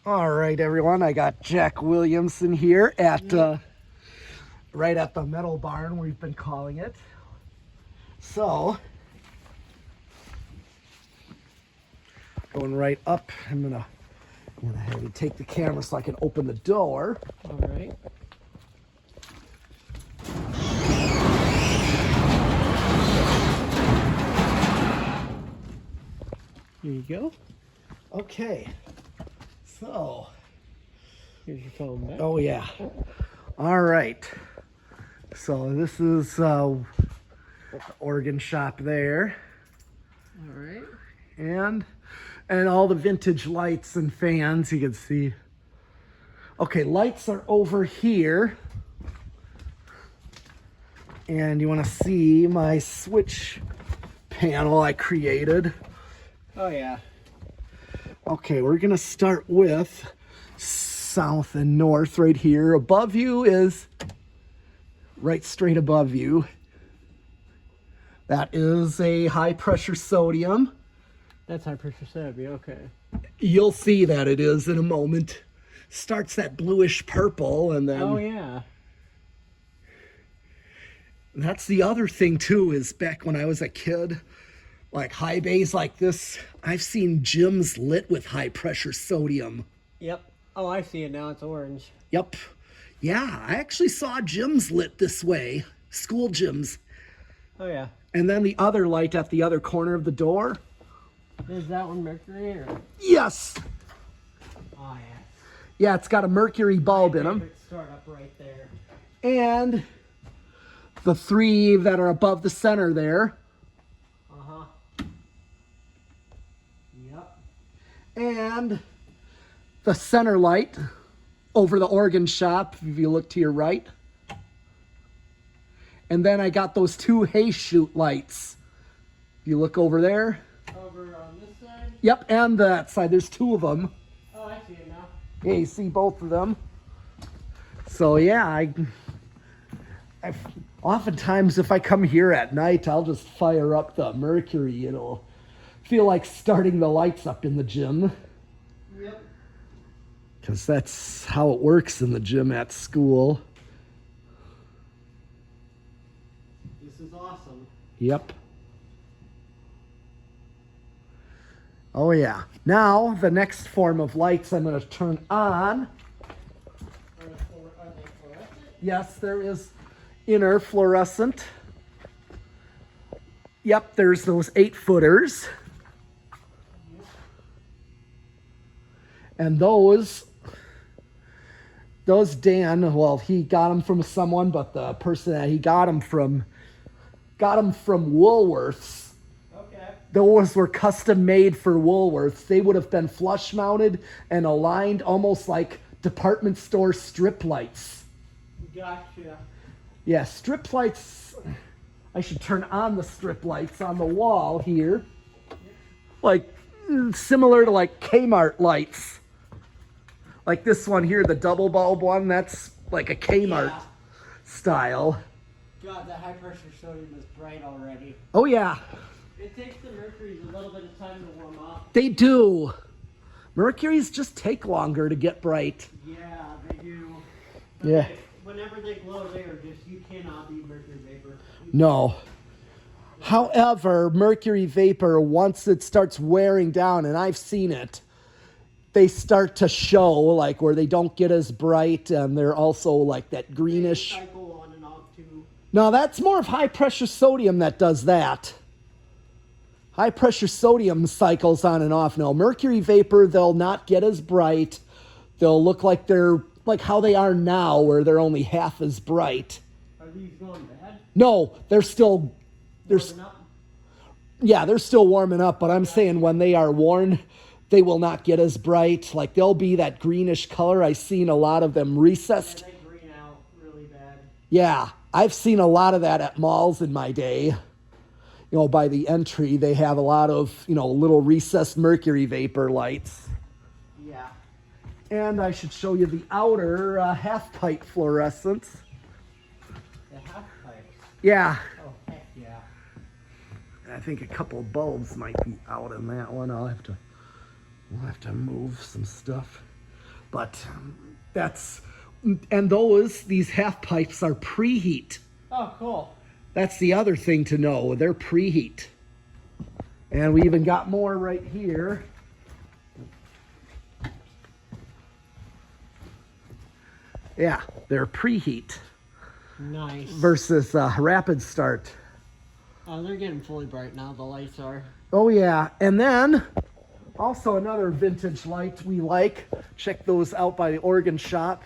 All right, everyone. I got Jack Williamson here at right at the metal barn, we've been calling it. So, going right up. I'm gonna have you take the camera so I can open the door. All right. Here you go. Okay. So, Here's your phone back. oh yeah. All right. So this is the organ shop there, All right. and all the vintage lights and fans you can see. Okay, lights are over here, and you want to see my switch panel I created. Oh yeah. Okay, we're gonna start with south and north right here. Above you is right straight above you. That is a high pressure sodium. That's high pressure sodium. Okay. You'll see that it is in a moment. Starts that bluish purple, and then Oh yeah. that's the other thing too, is back when I was a kid, like high bays like this, I've seen gyms lit with high pressure sodium. Yep. Oh, I see it now. It's orange. Yep. Yeah, I actually saw gyms lit this way, school gyms. Oh yeah. And then the other light at the other corner of the door. Is that one mercury or? Yes. Oh yeah. Yeah, it's got a mercury bulb in them. Favorite startup right there. And the three that are above the center there. Uh-huh. Yep. And the center light over the organ shop, if you look to your right. And then I got those two hay chute lights. If you look over there. Over on this side? Yep, and that side. There's two of them. Oh, I see it now. Yeah, you see both of them. So yeah, I oftentimes if I come here at night, I'll just fire up the mercury. It'll feel like starting the lights up in the gym. Yep. Because that's how it works in the gym at school. This is awesome. Yep. Oh yeah. Now, the next form of lights I'm going to turn on. Are they fluorescent? Yes, there is inner fluorescent. Yep, there's those 8-footers. And those Dan, well, he got them from someone, but the person that he got them from Woolworths. Okay. Those were custom made for Woolworths. They would have been flush mounted and aligned almost like department store strip lights. Gotcha. Yeah, strip lights. I should turn on the strip lights on the wall here. Like similar to like Kmart lights. Like this one here, the double bulb one, that's like a Kmart style. God, that high pressure sodium is bright already. Oh yeah, It takes the mercuries a little bit of time to warm up. they do. Mercuries just take longer to get bright. Yeah, they do. But Yeah. whenever they glow, they are just, you cannot be mercury vapor. No. However, mercury vapor, once it starts wearing down, and I've seen it, they start to show like where they don't get as bright, and they're also like that greenish. They cycle on and off too. No, that's more of high pressure sodium that does that. High pressure sodium cycles on and off. No, mercury vapor, they'll not get as bright. They'll look like they're like how they are now, where they're only half as bright. Are these going bad? No, they're still, Warming up? yeah, they're still warming up, but I'm saying when they are worn, they will not get as bright. Like they'll be that greenish color. I've seen a lot of them recessed. Yeah, they green out really bad. Yeah, I've seen a lot of that at malls in my day. You know, by the entry, they have a lot of, you know, little recessed mercury vapor lights. Yeah. And I should show you the outer half-pipe fluorescence. The half pipes. Yeah, Oh, heck yeah. I think a couple bulbs might be out in that one. We'll have to move some stuff. But that's, and these half pipes are preheat. Oh, cool. That's the other thing to know. They're preheat. And we even got more right here. Yeah, they're preheat. Nice. Versus rapid start. Oh, they're getting fully bright now, the lights are. Oh yeah, and then also another vintage light we like. Check those out by the Oregon shop.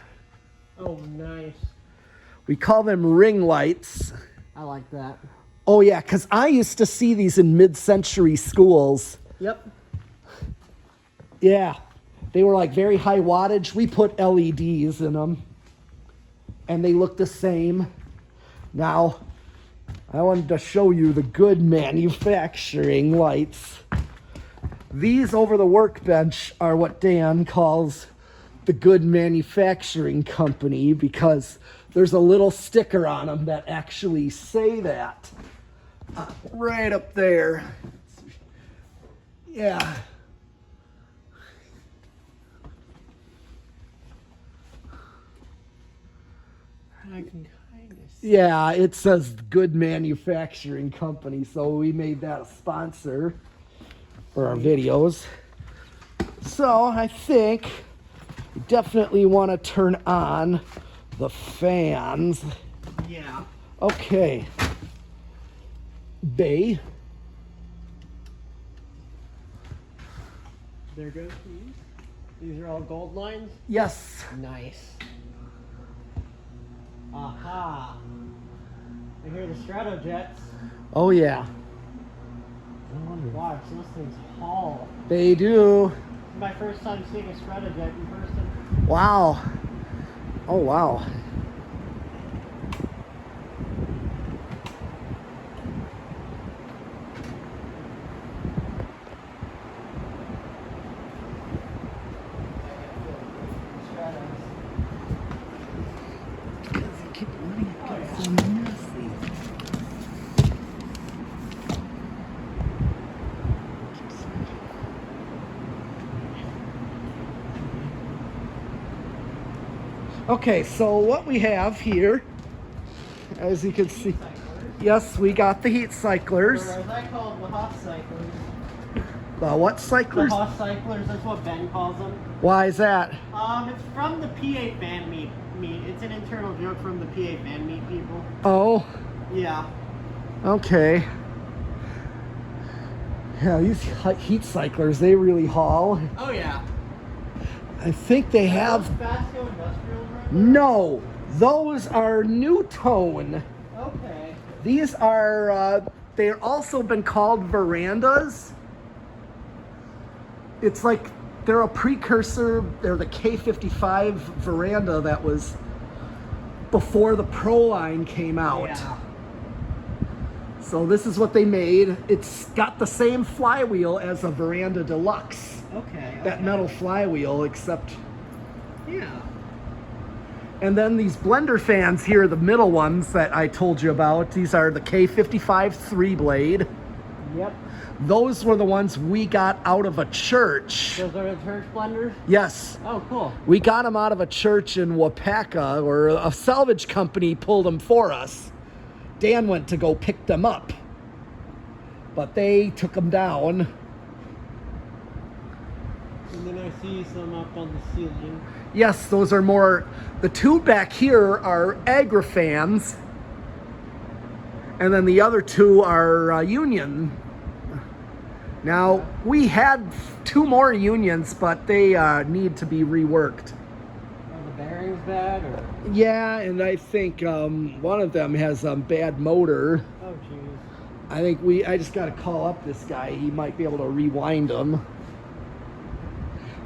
Oh, nice. We call them ring lights. I like that. Oh yeah, because I used to see these in mid-century schools. Yep. Yeah, they were like very high wattage. We put LEDs in them, and they look the same. Now, I wanted to show you the good manufacturing lights. These over the workbench are what Dan calls the good manufacturing company, because there's a little sticker on them that actually say that. Right up there. Yeah. I can kind of see. Yeah, it says good manufacturing company, so we made that a sponsor for our videos. So I think we definitely want to turn on the fans. Yeah. Okay. Bay. There goes these. These are all gold lines? Yes. Nice. Aha. I hear the Stratojets. Oh yeah. Watch, those things haul. They do. It's my first time seeing a Stratojet in person. Wow. Oh wow. Keep letting it get so messy. Okay, so what we have here, as you can see, yes, we got the heat cyclers. Or as I call them, the hot cyclers. The what The cyclers? hot cyclers, that's what Ben calls them. Why is that? It's from the PA fan meet. It's an internal joke from the PA fan meet people. Oh, Yeah. okay. Yeah, these heat cyclers, they really haul. Oh yeah. I think they have, Fasco Industrials right there? no, those are new tone. Okay. These are, they're also been called verandas. It's like, they're a precursor, they're the K55 veranda that was before the Pro line came out. Yeah. So this is what they made. It's got the same flywheel as a Veranda Deluxe. Okay. That metal flywheel, except... Yeah. And then these blender fans here, the middle ones that I told you about, these are the K55 3-blade. Yep. Those were the ones we got out of a church. Those are the church blenders? Yes. Oh, cool. We got them out of a church in Wapaka, or a salvage company pulled them for us. Dan went to go pick them up, but they took them down. And then I see some up on the ceiling. Yes, those are more, the two back here are Agrifans, and then the other two are Union. Now, we had two more Unions, but they need to be reworked. Are the bearings bad, or? Yeah, and I think one of them has a bad motor. Oh, jeez. I think I just got to call up this guy. He might be able to rewind them.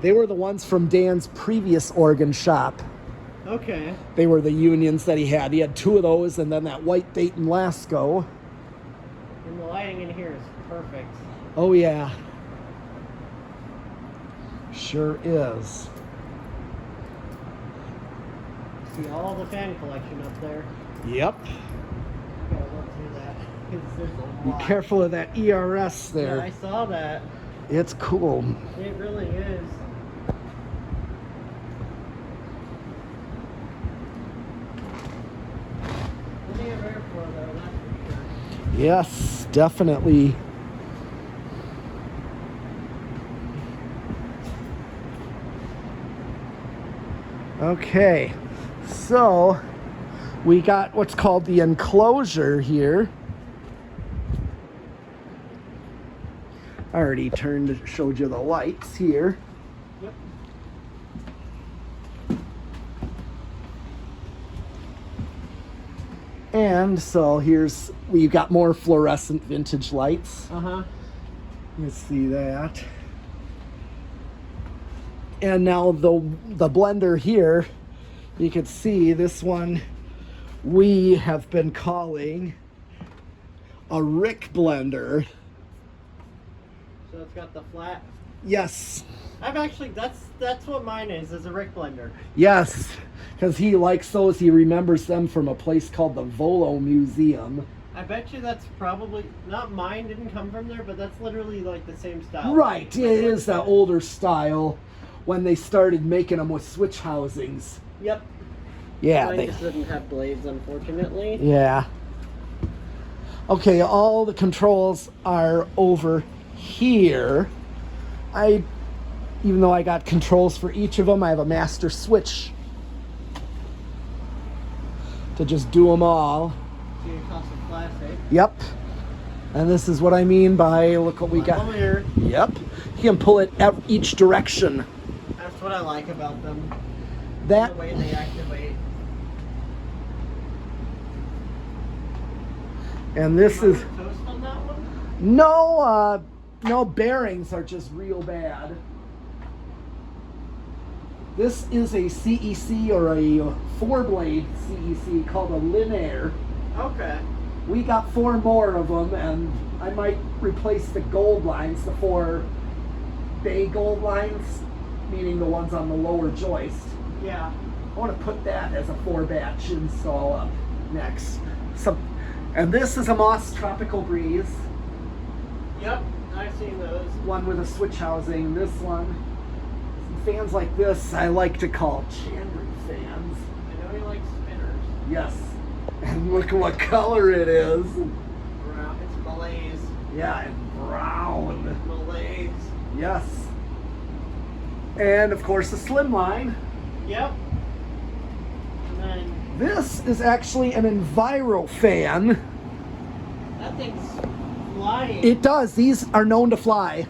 They were the ones from Dan's previous organ shop. Okay. They were the Unions that he had. He had two of those, and then that white Dayton Lasco. And the lighting in here is perfect. Oh yeah. Sure is. See all the fan collection up there. Yep. Gotta look through that. 'Cause there's a Be lot. careful of that ERS there. Yeah, I saw that. It's cool. It really is. Yes, definitely. Okay, so we got what's called the enclosure here. I already showed you the lights here. Yep. And so we've got more fluorescent vintage lights. Uh-huh. You see that. And now the blender here, you can see this one we have been calling a Rick blender. So it's got the flat. Yes. I've actually, that's what mine is a Rick blender. Yes, because he likes those. He remembers them from a place called the Volo Museum. I bet you that's probably, not mine didn't come from there, but that's literally like the same style. Right, it is that older style when they started making them with switch housings. Yep. Yeah. Mine just didn't have blades, unfortunately. Yeah. Okay, all the controls are over here. Even though I got controls for each of them, I have a master switch to just do them all. So you cost some classic. Yep. And this is what I mean by, look what we got. Here. Yep. You can pull it each direction. That's what I like about them. That, the way they activate. and this is, Toast on that one? no bearings are just real bad. This is a CEC or a 4-blade CEC called a Linear. Okay. We got 4 more of them, and I might replace the gold lines, the 4 bay gold lines, meaning the ones on the lower joist. Yeah. I want to put that as a 4-batch install up next. And this is a Moss Tropical Breeze. Yep, I've seen those. One with a switch housing. This one, fans like this, I like to call Chandru fans. I know he likes spinners. Yes. And look what color it is. Brown. It's Malaise. Yeah, and brown. Malaise. Yes. And of course the slimline. Yep. And then This is actually an Enviro fan. that thing's flying. It does. These are known to fly.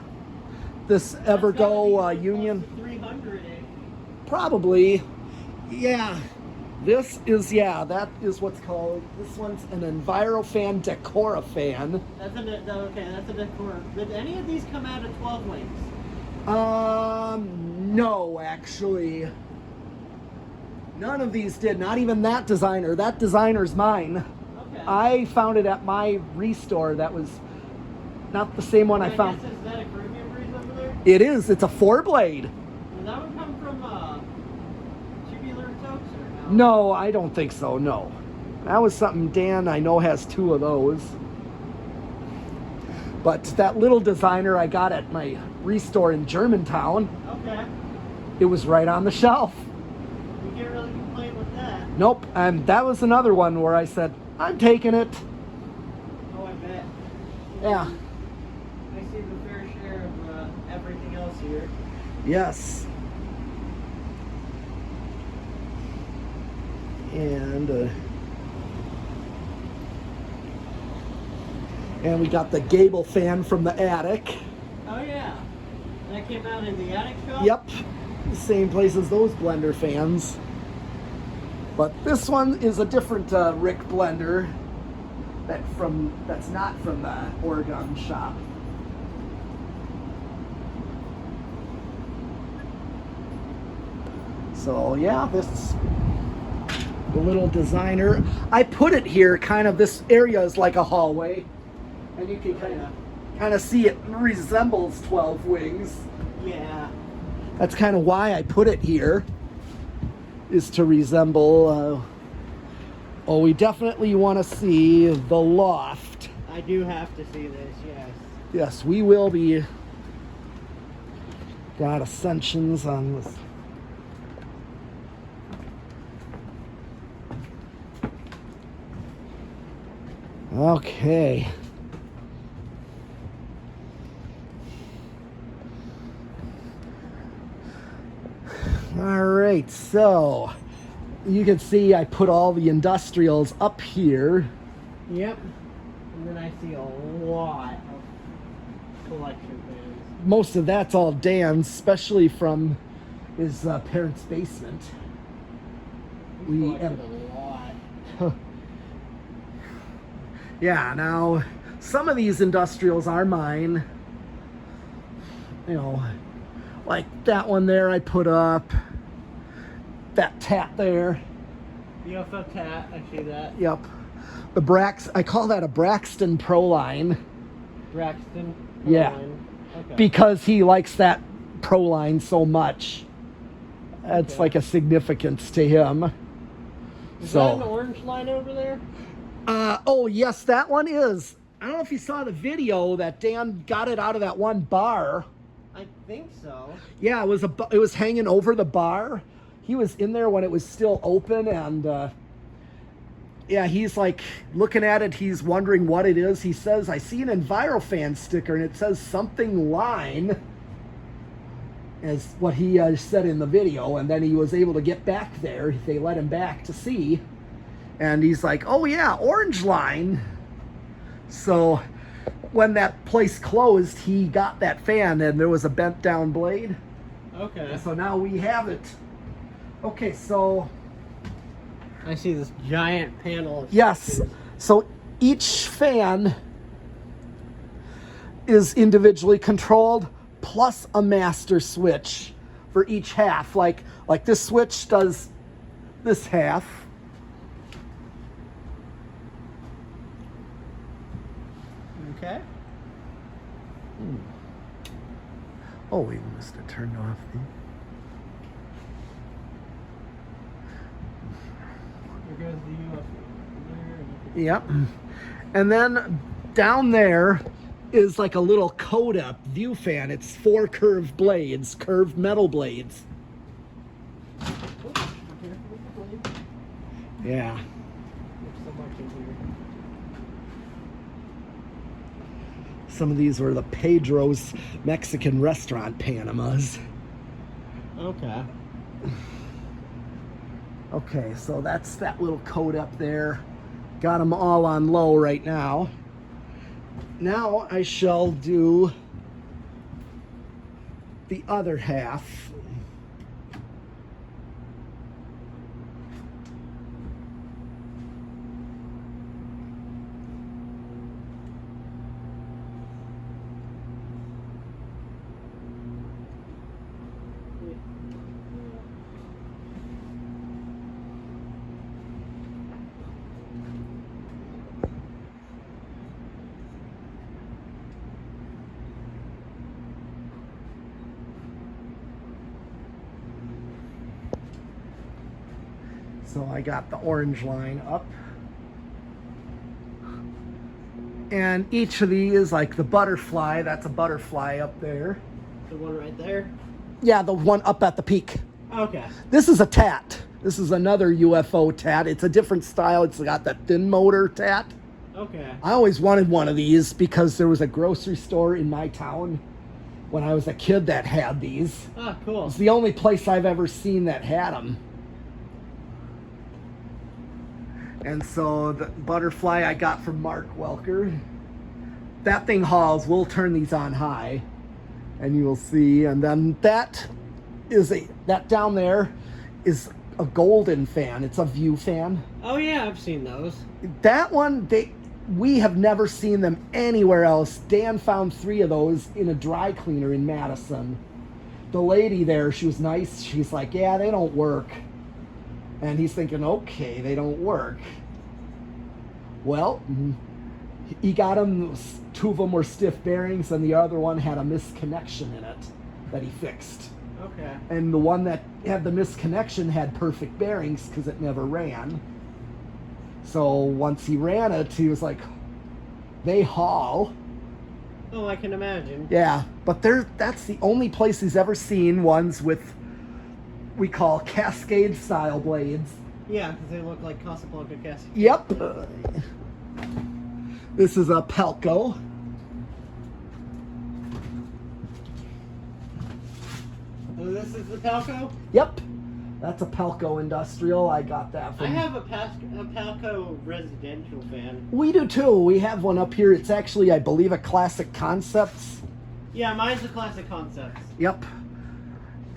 This That's gotta Evergo be Union. close to 300, eh? Probably. Yeah. This is, that is what's called, this one's an Envirofan Decora fan. That's that's a decor. Did any of these come out of 12 wings? No, actually. None of these did. Not even that designer. That designer's mine. Okay. I found it at my restore. That was not the same one I found. Guess, is that a Caribbean breeze over there? It is. It's a 4-blade. Does that one come from Tubular Tokes or no? No, I don't think so. No. That was something Dan I know has 2 of those. But that little designer I got at my restore in Germantown, Okay. it was right on the shelf. You can't really complain with that. Nope. And that was another one where I said, I'm taking it. Oh, I bet. Yeah. I see the fair share of everything else here. Yes. And we got the gable fan from the attic. Oh yeah. That came out in the attic shop? Yep. Same place as those blender fans. But this one is a different Rick blender that's not from the Oregon shop. So yeah, this the little designer. I put it here, kind of, this area is like a hallway. And you can kind of see it resembles 12 wings. Yeah. That's kind of why I put it here, is to resemble. We definitely want to see the loft. I do have to see this, yes. Yes, we will be. Got ascensions on this. Okay. All right, so you can see I put all the industrials up here. Yep. And then I see a lot of collection fans. Most of that's all Dan's, especially from his parents' basement. We have a lot. Yeah, now some of these industrials are mine. You know, like that one there I put up. That tat there. UFO tat, I see that. Yep. I call that a Braxton Proline. Braxton. Yeah. Okay. Because he likes that Proline so much. That's Okay. like a significance to him. Is that an orange line over there? Oh yes, that one is. I don't know if you saw the video that Dan got it out of that one bar. I think so. Yeah, it was hanging over the bar. He was in there when it was still open, and yeah, he's like looking at it. He's wondering what it is. He says, "I see an EnviroFan sticker, and it says something line," as what he said in the video. And then he was able to get back there. They let him back to see, and he's like, "Oh yeah, orange line." So when that place closed, he got that fan, and there was a bent down blade. Okay. So now we have it. Okay, so I see this giant panel. yes, so each fan is individually controlled, plus a master switch for each half. Like this switch does this half. Okay. Oh, we must have turned off the... There goes the UFO. Yep. And then down there is like a little Coda view fan. It's 4 curved blades, curved metal blades. Yeah. There's so much in here. Some of these were the Pedro's Mexican restaurant Panamas. Okay. Okay, so that's that little coat up there. Got them all on low right now. Now I shall do the other half. So I got the orange line up. And each of these, like the butterfly, that's a butterfly up there. The one right there? Yeah, the one up at the peak. Okay. This is a tat. This is another UFO tat. It's a different style. It's got that thin motor tat. Okay. I always wanted one of these because there was a grocery store in my town when I was a kid that had these. Ah, cool. It's the only place I've ever seen that had them. And so the butterfly I got from Mark Welker. That thing hauls. We'll turn these on high, and you will see. And then that down there is a golden fan. It's a view fan. Oh yeah, I've seen those. That one, we have never seen them anywhere else. Dan found 3 of those in a dry cleaner in Madison. The lady there, she was nice. She's like, yeah, they don't work. And he's thinking, okay, they don't work. Well, he got them. 2 of them were stiff bearings, and the other one had a misconnection in it that he fixed. Okay. And the one that had the misconnection had perfect bearings because it never ran. So once he ran it, he was like, they haul. Oh, I can imagine. Yeah, but that's the only place he's ever seen ones with, we call Cascade style blades. Yeah, because they look like Casablanca Cascade. Yep. This is a Pelco. Oh, this This is the Palco? Yep. That's a Palco Industrial. I got that from... I have a Palco residential fan. We do too. We have one up here. It's actually, I believe, a Classic Concepts. Yeah, mine's a Classic Concepts. Yep.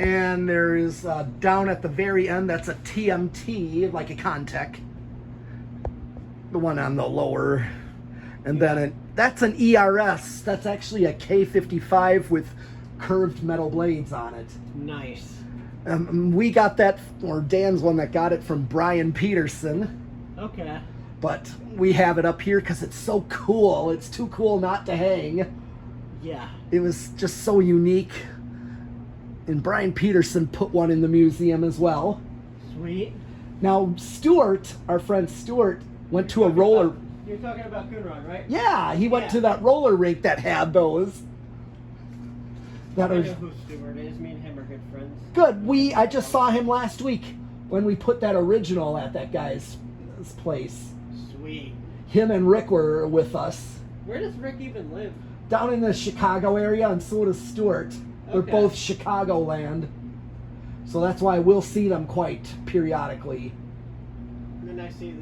And there is down at the very end, that's a TMT, like a Contec. The one on the lower. And then that's an ERS. That's actually a K55 with curved metal blades on it. Nice. We got that, or Dan's one that got it from Brian Peterson. Okay. But we have it up here because it's so cool. It's too cool not to hang. Yeah. It was just so unique. And Brian Peterson put one in the museum as well. Sweet. Now, Stuart, our friend Stuart, went to a roller... You're talking about Coonrod, right? Yeah, he went to that roller rink that had those. I know who Stuart is. Me and him are good friends. Good. I just saw him last week when we put that original at that guy's place. Sweet. Him and Rick were with us. Where does Rick even live? Down in the Chicago area, and so does Stuart. They're Okay. both Chicagoland. So that's why we'll see them quite periodically. And then I see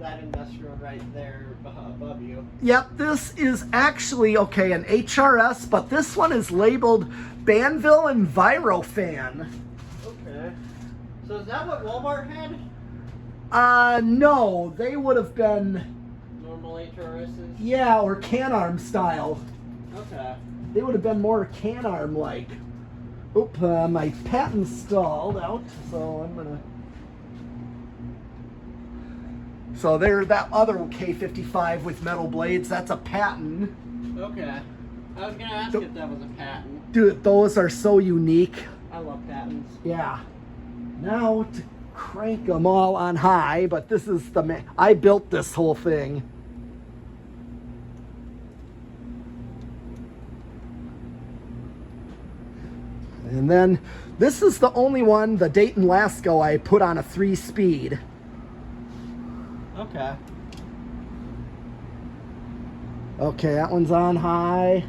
that industrial right there above you. Yep, this is actually, okay, an HRS, but this one is labeled Banville Envirofan. Okay. So is that what Walmart had? No, they would have been, Normal HRSs? yeah, or Can-Arm style. Okay. They would have been more Can-Arm like. Oop, my patent stalled out, so I'm gonna... So there, that other K55 with metal blades, that's a patent. Okay. I was gonna ask if that was a patent. Dude, those are so unique. I love patents. Yeah. Now to crank them all on high, but this is the I built this whole thing. And then this is the only one, the Dayton Lasco, I put on a 3-speed. Okay. Okay, that one's on high.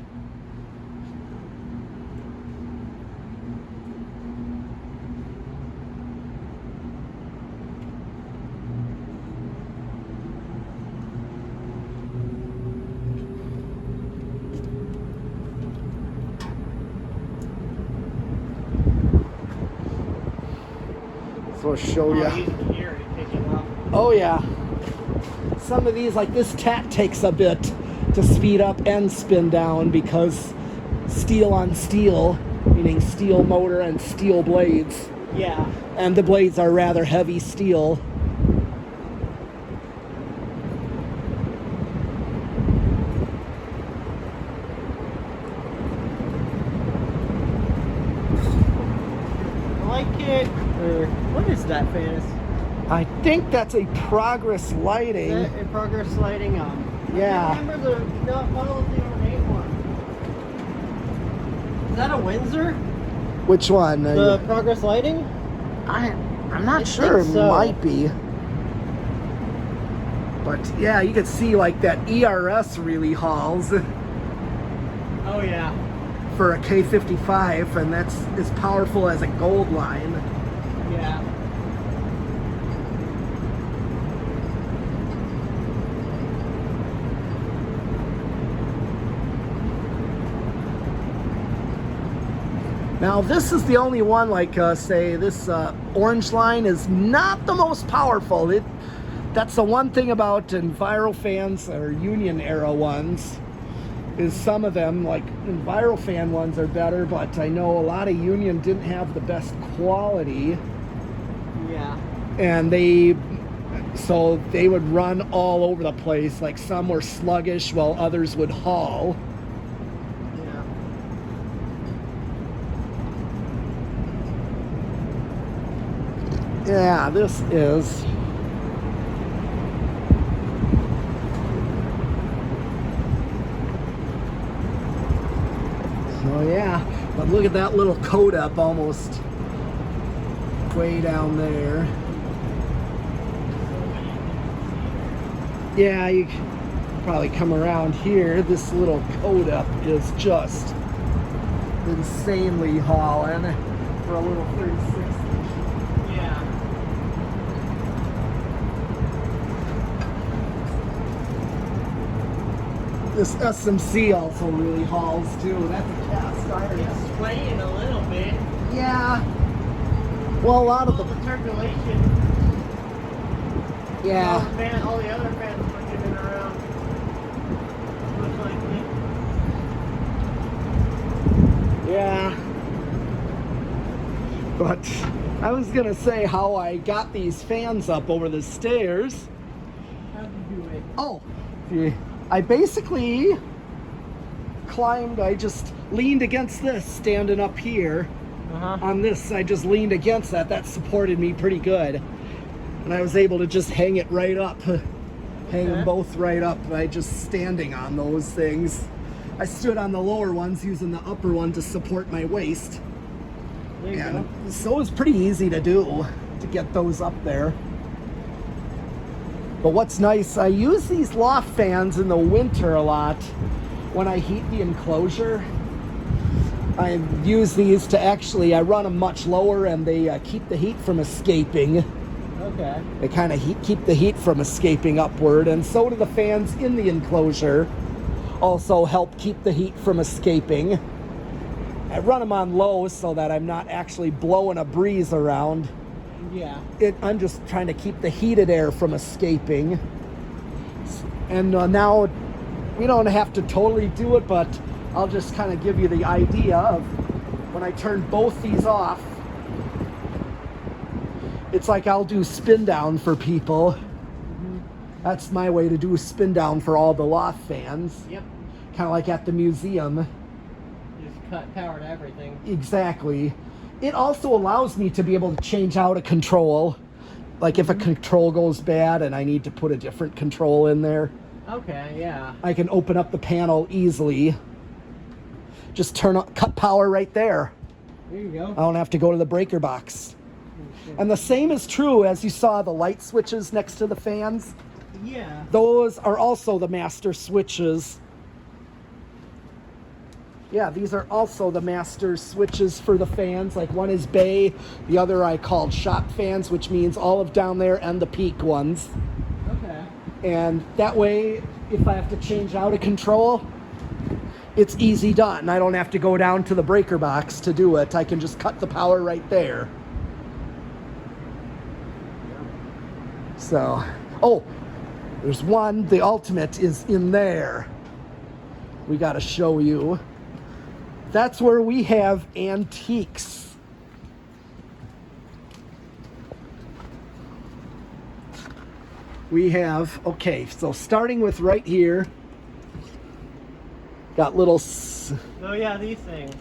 So I'll show you. You can hear it picking up. Oh yeah. Some of these, like this tat, takes a bit to speed up and spin down because steel on steel, meaning steel motor and steel blades. Yeah. And the blades are rather heavy steel. Light kit, or what is that, Fanus? I think that's a Progress Lighting. Is that in Progress Lighting? Yeah. I can't remember the model of the ornate one. Is that a Windsor? Which one? The Progress Lighting? I'm not I sure. think It so. might be. But yeah, you can see like that ERS really hauls Oh yeah. for a K55, and that's as powerful as a gold line. Yeah. Now this is the only one, like say this orange line is not the most powerful. That's the one thing about Envirofans or Union era ones, is some of them, like Envirofan ones, are better, but I know a lot of Union didn't have the best quality. Yeah. And so they would run all over the place. Like some were sluggish while others would haul. Yeah. Yeah, this is. So yeah, but look at that little coat up almost way down there. Yeah, you can probably come around here. This little coat up is just insanely hauling. for a little 36 inch. Yeah. This SMC also really hauls too. That's a cast iron. It's swaying a little bit. Yeah. Well, a lot of All the the circulation. yeah. All the other fans pushing it around. Most likely. Yeah. But I was gonna say how I got these fans up over the stairs. How'd you do it? Oh, I basically climbed. I just leaned against this, standing up here. On this, I just leaned against that. That supported me pretty good. And I was able to just hang it right up. Hang them both right up by just standing on those things. I stood on the lower ones using the upper one to support my waist. There you go. So it was pretty easy to do, to get those up there. But what's nice, I use these loft fans in the winter a lot when I heat the enclosure. I use these to actually, I run them much lower and they keep the heat from escaping. Okay. They kind of keep the heat from escaping upward, and so do the fans in the enclosure. Also help keep the heat from escaping. I run them on low so that I'm not actually blowing a breeze around. Yeah. I'm just trying to keep the heated air from escaping. And now we don't have to totally do it, but I'll just kind of give you the idea of when I turn both these off. It's like I'll do spin down for people. That's my way to do a spin down for all the loft fans. Yep. Kind of like at the museum. Just cut power to everything. Exactly. It also allows me to be able to change out a control. Like if a control goes bad and I need to put a different control in there. Okay, yeah. I can open up the panel easily. Just cut power right there. There you go. I don't have to go to the breaker box. And the same is true as you saw the light switches next to the fans. Yeah. Those are also the master switches. Yeah, these are also the master switches for the fans. Like one is bay, the other I called shop fans, which means all of down there and the peak ones. Okay. And that way, if I have to change out a control, it's easy done. I don't have to go down to the breaker box to do it. I can just cut the power right there. So, oh, there's one, the ultimate is in there. We got to show you. That's where we have antiques. We have, okay, so starting with right here, got little... Oh yeah, these things.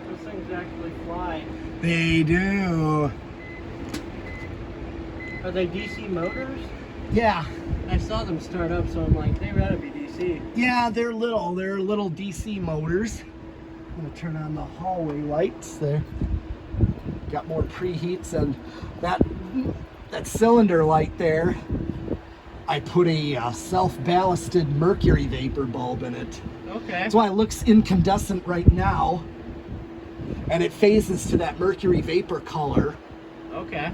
Those things actually fly. They do. Are they DC motors? Yeah. I saw them start up, so I'm like, they gotta be DC. Yeah, they're little DC motors. I'm gonna turn on the hallway lights there. Got more preheats, and that cylinder light there, I put a self-ballasted mercury vapor bulb in it. Okay. That's why it looks incandescent right now, and it phases to that mercury vapor color. Okay.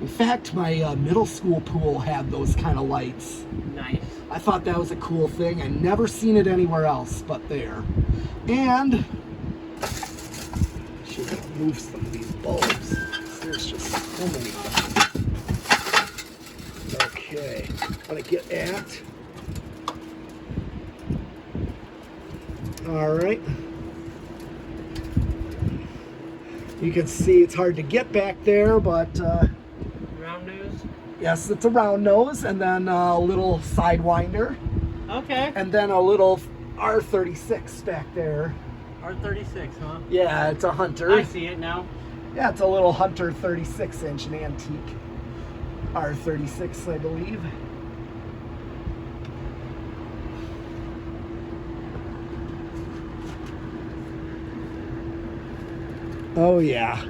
In fact, my middle school pool had those kind of lights. Nice. I thought that was a cool thing. I never seen it anywhere else but there. And should have moved some of these bulbs. There's just so many. Okay, I'm gonna get at. All right. You can see it's hard to get back there, but Round nose? yes, it's a round nose, and then a little sidewinder, Okay. and then a little R36 back there. R36, huh? Yeah, it's a Hunter. I see it now. Yeah, it's a little Hunter 36-inch, an antique R36, I believe. Oh yeah.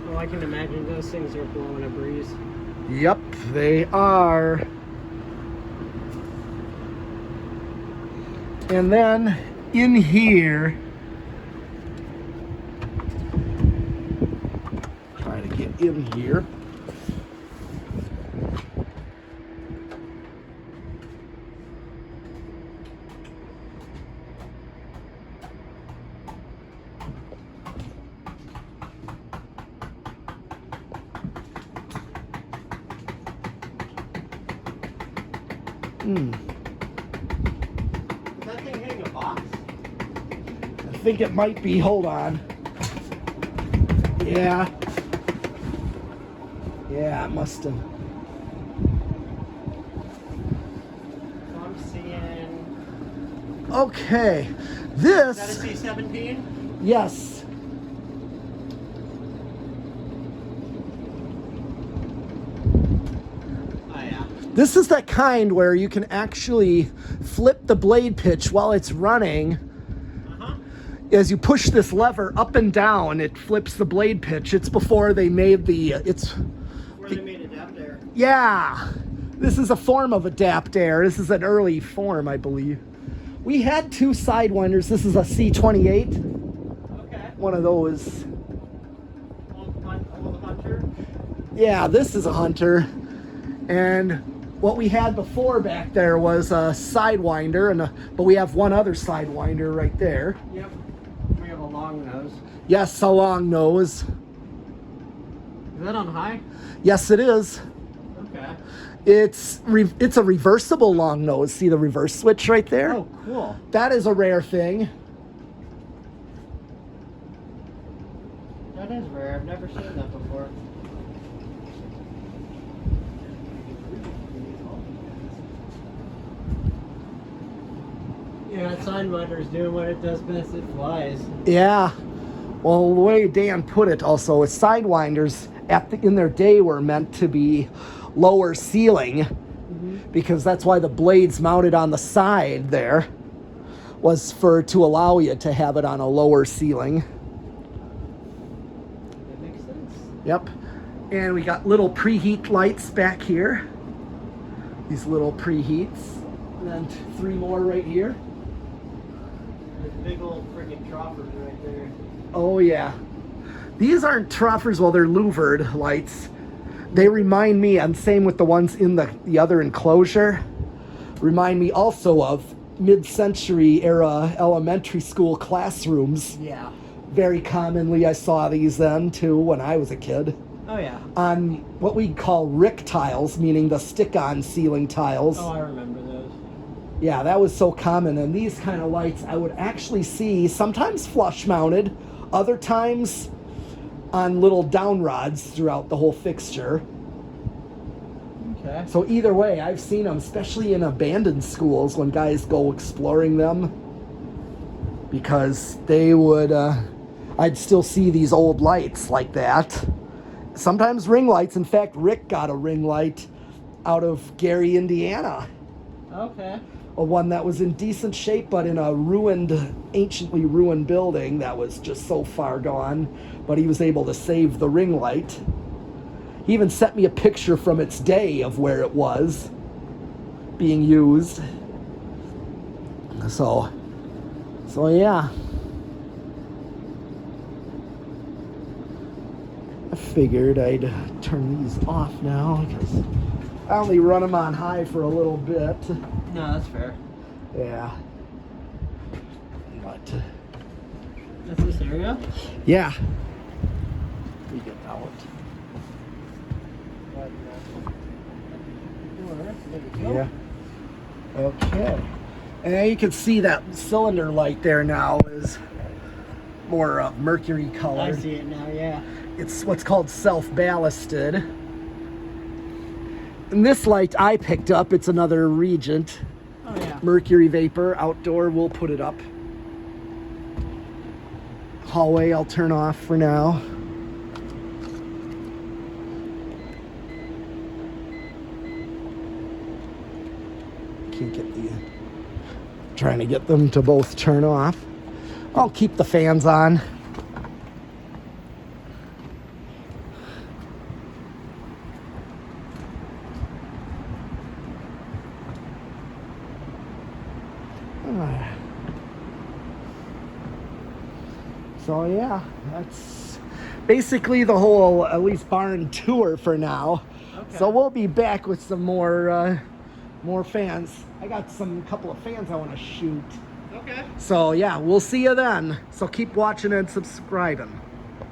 Well, I can imagine those things are blowing a breeze. Yep. they are. And then in here, try to get in here. Does that thing hang a box? I think it might be. Hold on. Yeah. Yeah, it must have. So I'm seeing. Okay. Is that a This. C17? Yes. Oh yeah. This is that kind where you can actually flip the blade pitch while it's running. Uh-huh. As you push this lever up and down, it flips the blade pitch. It's before they made the, Where they made adapt air. yeah. This is a form of adapt air. This is an early form, I believe. We had two sidewinders. This is a C28, Okay. one of those. Old Hunter. Yeah, this is a Hunter. And what we had before back there was a sidewinder, but we have one other sidewinder right there. Yep. We have a long nose. Yes, a long nose. Is that on high? Yes, it is. Okay. It's a reversible long nose. See the reverse switch right there? Oh, cool. That is a rare thing. That is rare. I've never seen that before. Yeah, that Sidewinder's doing what it does best. It flies. Yeah. Well, the way Dan put it also is sidewinders in their day were meant to be lower ceiling, because that's why the blades mounted on the side there was to allow you to have it on a lower ceiling. That makes sense. Yep. And we got little preheat lights back here. These little preheats. And then three more right here. There's big old friggin' troffers right there. Oh yeah. These aren't troffers, well, they're louvered lights. They remind me, and same with the ones in the other enclosure, remind me also of mid-century era elementary school classrooms. Yeah. Very commonly I saw these then too when I was a kid. Oh yeah. On what we call rick tiles, meaning the stick-on ceiling tiles. Oh, I remember those. Yeah, that was so common. And these kind of lights I would actually see sometimes flush mounted, other times on little down rods throughout the whole fixture. Okay. So either way, I've seen them, especially in abandoned schools when guys go exploring them, because they would, I'd still see these old lights like that. Sometimes ring lights. In fact, Rick got a ring light out of Gary, Indiana. Okay. A one that was in decent shape, but in a anciently ruined building that was just so far gone. But he was able to save the ring light. He even sent me a picture from its day of where it was being used. So yeah. I figured I'd turn these off now because I only run them on high for a little bit. No, that's fair. Yeah. But That's this area? yeah. We get out. Yeah. Okay. And you can see that cylinder light there now is more mercury I colored. see it now, yeah. It's what's called self-ballasted. And this light I picked up, it's another Regent. Oh yeah. Mercury vapor, outdoor, we'll put it up. Hallway I'll turn off for now. Can't get trying to get them to both turn off. I'll keep the fans on. So yeah, that's basically the whole at least barn tour for now. Okay. So we'll be back with some more fans. I got some couple of fans I want to shoot. Okay. So yeah, we'll see you then. So keep watching and subscribing.